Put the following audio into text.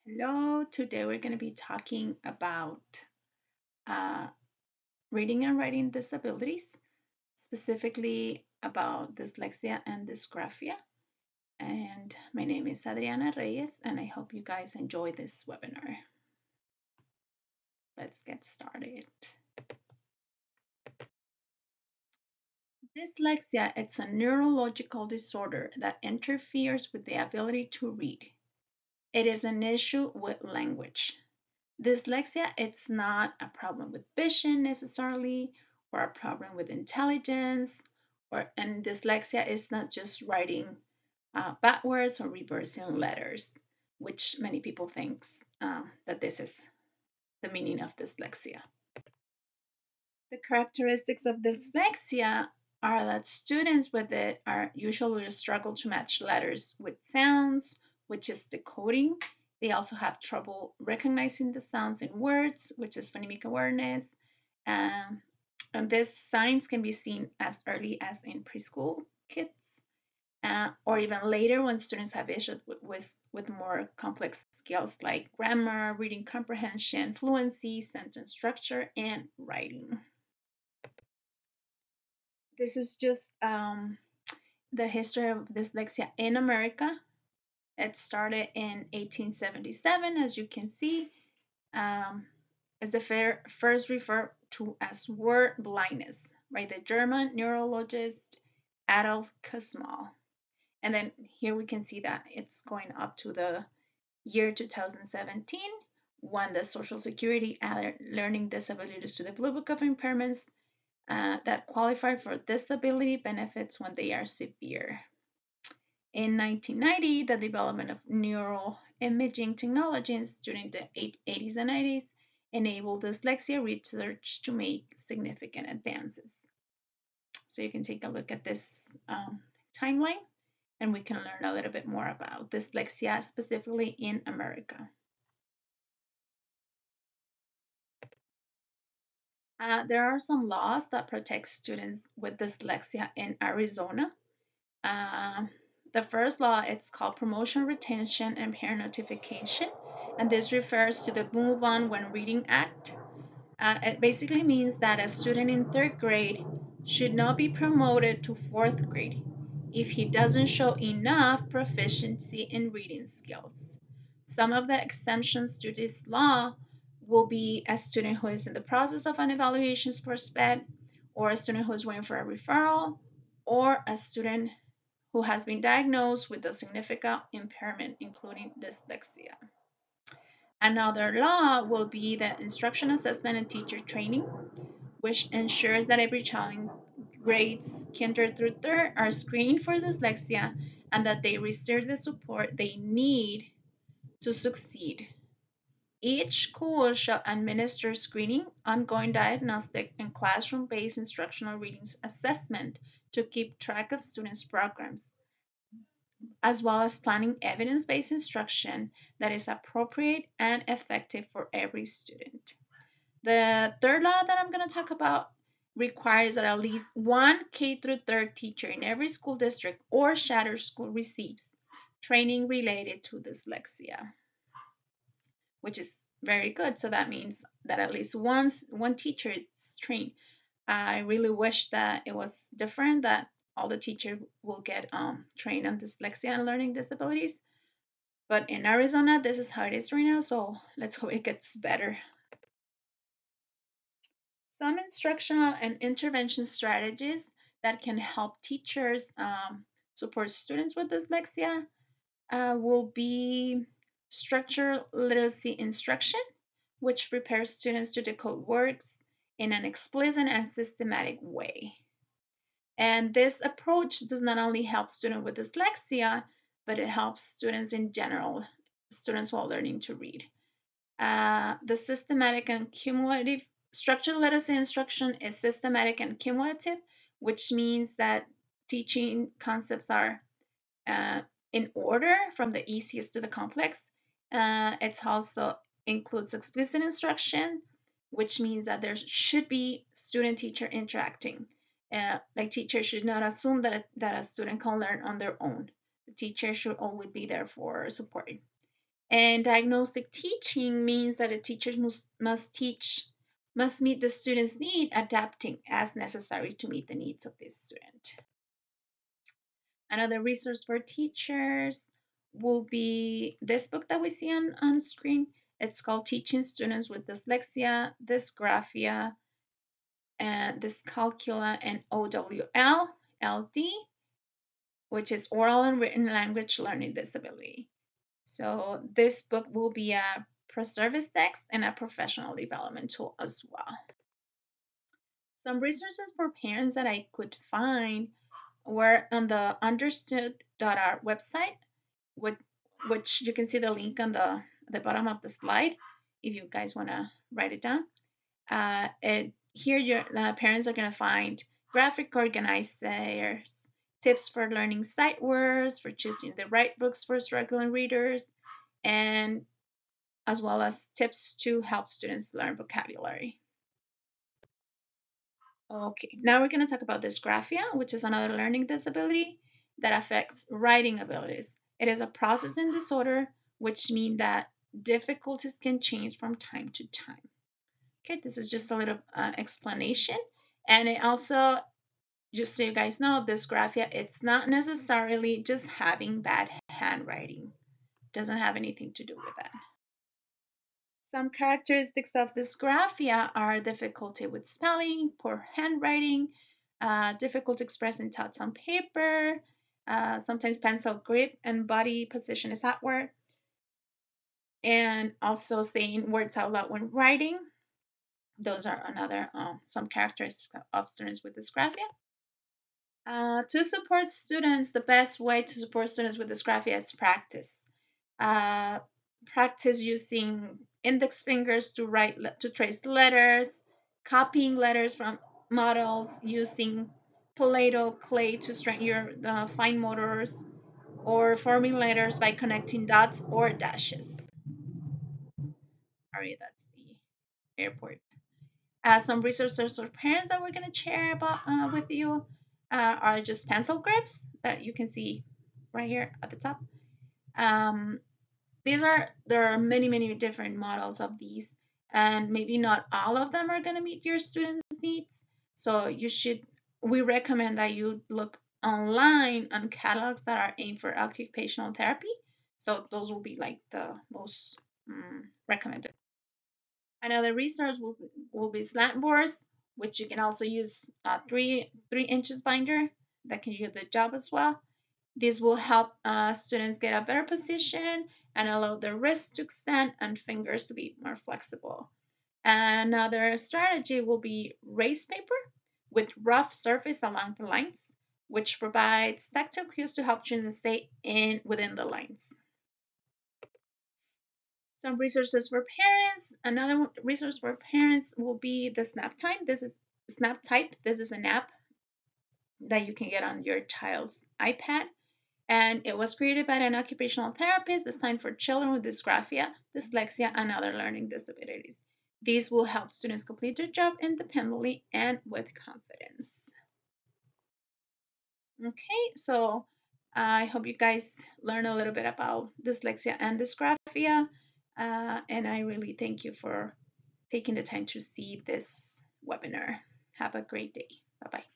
Hello, today we're going to be talking about uh, reading and writing disabilities, specifically about dyslexia and dysgraphia. And my name is Adriana Reyes, and I hope you guys enjoy this webinar. Let's get started. Dyslexia, it's a neurological disorder that interferes with the ability to read. It is an issue with language. Dyslexia, it's not a problem with vision necessarily, or a problem with intelligence, and dyslexia is not just writing backwards or reversing letters, which many people think that this is the meaning of dyslexia. The characteristics of dyslexia are that students with it are usually struggle to match letters with sounds, which is decoding. They also have trouble recognizing the sounds in words, which is phonemic awareness. Um, and these signs can be seen as early as in preschool kids, or even later when students have issues with more complex skills like grammar, reading comprehension, fluency, sentence structure, and writing. This is just the history of dyslexia in America. It started in 1877, as you can see, as the first referred to as word blindness by the German neurologist Adolf Kussmaul. And then here we can see that it's going up to the year 2017 when the Social Security added learning disabilities to the Blue Book of Impairments that qualify for disability benefits when they are severe. In 1990, the development of neural imaging technologies during the 80s and 90s enabled dyslexia research to make significant advances. So you can take a look at this timeline, and we can learn a little bit more about dyslexia specifically in America. There are some laws that protect students with dyslexia in Arizona. Uh, the first law, it's called Promotion, Retention, and Peer Notification, and this refers to the Move On When Reading Act. It basically means that a student in third grade should not be promoted to fourth grade if he doesn't show enough proficiency in reading skills. Some of the exemptions to this law will be a student who is in the process of an evaluation for SPED, or a student who is waiting for a referral, or a student who has been diagnosed with a significant impairment, including dyslexia. Another law will be the instruction assessment and teacher training, which ensures that every child in grades kinder through third are screened for dyslexia and that they receive the support they need to succeed. Each school shall administer screening, ongoing diagnostic, and classroom-based instructional reading assessment to keep track of students' programs, as well as planning evidence-based instruction that is appropriate and effective for every student. The third law that I'm going to talk about requires that at least one K through third teacher in every school district or charter school receives training related to dyslexia, which is very good. So that means that at least one teacher is trained. I really wish that it was different, that all the teachers will get trained on dyslexia and learning disabilities. But in Arizona, this is how it is right now. So let's hope it gets better. Some instructional and intervention strategies that can help teachers support students with dyslexia will be structured literacy instruction, which prepares students to decode words in an explicit and systematic way. And this approach does not only help students with dyslexia, but it helps students in general, students while learning to read. The systematic and cumulative structured literacy instruction is systematic and cumulative, which means that teaching concepts are in order from the easiest to the complex. It also includes explicit instruction, which means that there should be student-teacher interacting. Like teachers should not assume that a student can learn on their own. The teacher should always be there for support. And diagnostic teaching means that a teacher must meet the student's need, adapting as necessary to meet the needs of this student. Another resource for teachers will be this book that we see on screen. It's called Teaching Students with Dyslexia, Dysgraphia, and Dyscalculia, and OWL-LD, which is Oral and Written Language Learning Disability. So this book will be a pre-service text and a professional development tool as well. Some resources for parents that I could find were on the understood.art website, which you can see the link on the bottom of the slide if you guys want to write it down. Here your parents are going to find graphic organizers, tips for learning sight words, for choosing the right books for struggling readers, and as well as tips to help students learn vocabulary. Okay, now we're going to talk about dysgraphia, which is another learning disability that affects writing abilities. It is a processing disorder, which means that difficulties can change from time to time. Okay, this is just a little explanation. And it also, just so you guys know, dysgraphia, it's not necessarily just having bad handwriting. It doesn't have anything to do with that. Some characteristics of dysgraphia are difficulty with spelling, poor handwriting, difficulty expressing thoughts on paper, sometimes pencil grip and body position is awkward, and also saying words out loud when writing. Those are another some characteristics of students with dysgraphia. To support students, the best way to support students with dysgraphia is practice. Practice using index fingers to trace letters, copying letters from models, using Play-Doh clay to strengthen your fine motors, or forming letters by connecting dots or dashes. Sorry, that's the airport. Some resources for parents that we're going to share about with you are just pencil grips that you can see right here at the top. There are many different models of these, and maybe not all of them are going to meet your students' needs. So we recommend that you look online on catalogs that are aimed for occupational therapy. So those will be like the most recommended. Another resource will be slant boards, which you can also use a 3-inch binder that can do the job as well. This will help students get a better position and allow their wrists to extend and fingers to be more flexible. Another strategy will be raised paper with rough surface along the lines, which provides tactile cues to help students stay within the lines. Some resources for parents. Another resource for parents will be the SnapType. This is an app that you can get on your child's iPad, and it was created by an occupational therapist designed for children with dysgraphia, dyslexia, and other learning disabilities. These will help students complete their job independently and with confidence. Okay, so I hope you guys learn a little bit about dyslexia and dysgraphia, and I really thank you for taking the time to see this webinar. Have a great day. Bye-bye.